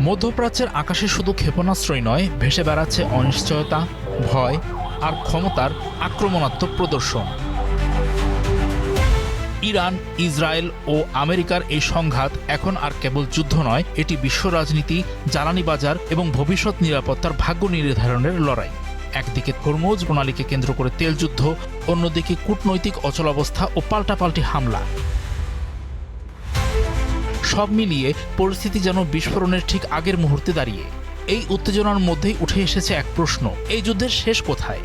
মধ্যপ্রাচ্যের আকাশে শুধু ক্ষেপণাস্ত্রই নয়, ভেসে বেড়াচ্ছে অনিশ্চয়তা, ভয় আর ক্ষমতার আক্রমণাত্মক প্রদর্শন। ইরান, ইসরায়েল ও আমেরিকার এই সংঘাত এখন আর কেবল যুদ্ধ নয়, এটি বিশ্ব রাজনীতি, জ্বালানি বাজার এবং ভবিষ্যৎ নিরাপত্তার ভাগ্য নির্ধারণের লড়াই। একদিকে হরমুজ প্রণালীকে কেন্দ্র করে তেলযুদ্ধ, অন্যদিকে কূটনৈতিক অচলাবস্থা ও পাল্টাপাল্টি হামলা। সব মিলিয়ে পরিস্থিতি যেন বিস্ফোরণের ঠিক আগের মুহূর্তে দাঁড়িয়ে। এই উত্তেজনার মধ্যেই উঠে এসেছে এক প্রশ্ন: এই যুদ্ধের শেষ কোথায়?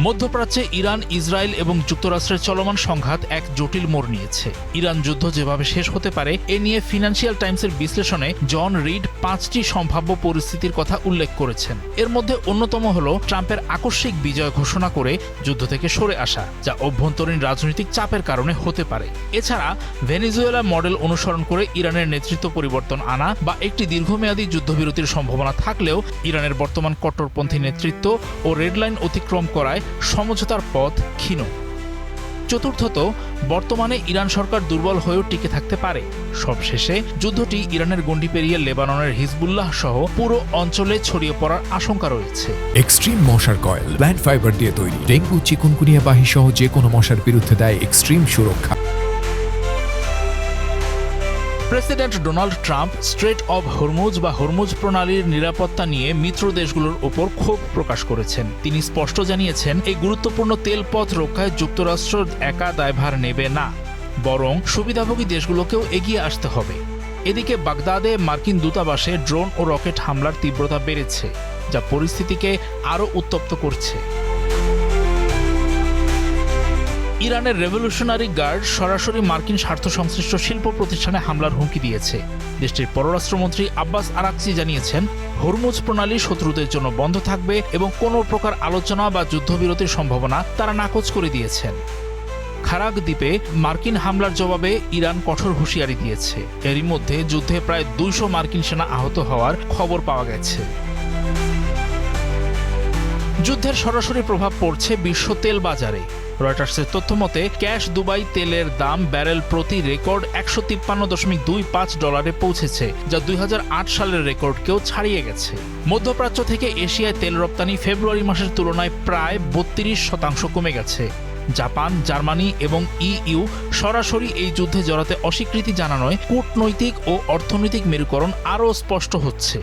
মধ্যপ্রাচ্যে ইরান, ইসরায়েল এবং যুক্তরাষ্ট্রের চলমান সংঘাত এক জটিল মোড় নিয়েছে। ইরান যুদ্ধ যেভাবে শেষ হতে পারে এ নিয়ে ফিনান্সিয়াল টাইমসের বিশ্লেষণে জন রিড 5টি সম্ভাব্য পরিস্থিতির কথা উল্লেখ করেছেন। এর মধ্যে অন্যতম হল ট্রাম্পের আকস্মিক বিজয় ঘোষণা করে যুদ্ধ থেকে সরে আসা, যা অভ্যন্তরীণ রাজনৈতিক চাপের কারণে হতে পারে। এছাড়া ভেনেজুয়েলা মডেল অনুসরণ করে ইরানের নেতৃত্ব পরিবর্তন আনা বা একটি দীর্ঘমেয়াদী যুদ্ধবিরতির সম্ভাবনা থাকলেও ইরানের বর্তমান কট্টরপন্থী নেতৃত্ব ও রেডলাইন অতিক্রম করায় সমঝোতার পথ ক্ষীণ। চতুর্থত, বর্তমানে ইরান সরকার দুর্বল হয়েও টিকে থাকতে পারে। সবশেষে যুদ্ধটি ইরানের গণ্ডি পেরিয়ে লেবাননের হিজবুল্লাহ সহ পুরো অঞ্চলে ছড়িয়ে পড়ার আশঙ্কা রয়েছে। এক্সট্রিম মশার কয়েল প্ল্যান্ট ফাইবার দিয়ে তৈরি, ডেঙ্গু, চিকুনগুনিয়া বাহি সহ যে কোনো মশার বিরুদ্ধে দেয় এক্সট্রিম সুরক্ষা। President Donald Trump straight of Hormuz বা হরমুজ প্রণালীর নিরাপত্তা নিয়ে মিত্র দেশগুলোর ওপর ক্ষোভ প্রকাশ করেছেন। তিনি স্পষ্ট জানিয়েছেন, এই গুরুত্বপূর্ণ তেলপথ রক্ষায় যুক্তরাষ্ট্র একা দায়ভার নেবে না, বরং সুবিধাভোগী দেশগুলোকেও এগিয়ে আসতে হবে। এদিকে বাগদাদে মার্কিন দূতাবাসে ড্রোন ও রকেট হামলার তীব্রতা বেড়েছে, যা পরিস্থিতিকে আরও উত্তপ্ত করছে। ইরানের রেভলিউশনারি গার্ড সরাসরি মার্কিন স্বার্থ সংশ্লিষ্ট শিল্প প্রতিষ্ঠানে হামলার হুমকি দিয়েছে। দেশটির পররাষ্ট্রমন্ত্রী আব্বাস আরাকচি জানিয়েছেন, হরমুজ প্রণালী শত্রুদের জন্য বন্ধ থাকবে এবং কোনো প্রকার আলোচনা বা যুদ্ধবিরতির সম্ভাবনা তারা নাকচ করে দিয়েছেন। খারাক দ্বীপে মার্কিন হামলার জবাবে ইরান কঠোর হুঁশিয়ারি দিয়েছে। এরই মধ্যে যুদ্ধে প্রায় 200 মার্কিন সেনা আহত হওয়ার খবর পাওয়া গেছে। যুদ্ধের সরাসরি প্রভাব পড়ছে বিশ্ব তেল বাজারে। রয়টার্সের তথ্য মতে ক্যাশ দুবাই তেলের দাম ব্যারেল প্রতি রেকর্ড $153.25 পৌঁছেছে, যা 2008 সালের রেকর্ডকেও ছাড়িয়ে গেছে। মধ্যপ্রাচ্য থেকে এশিয়ায় তেল রপ্তানি ফেব্রুয়ারি মাসের তুলনায় প্রায় 32% কমে গেছে। জাপান, জার্মানি এবং ইইউ সরাসরি এই যুদ্ধে জড়াতে অস্বীকৃতি জানানোয় কূটনৈতিক ও অর্থনৈতিক মেরুকরণ আরও স্পষ্ট হচ্ছে।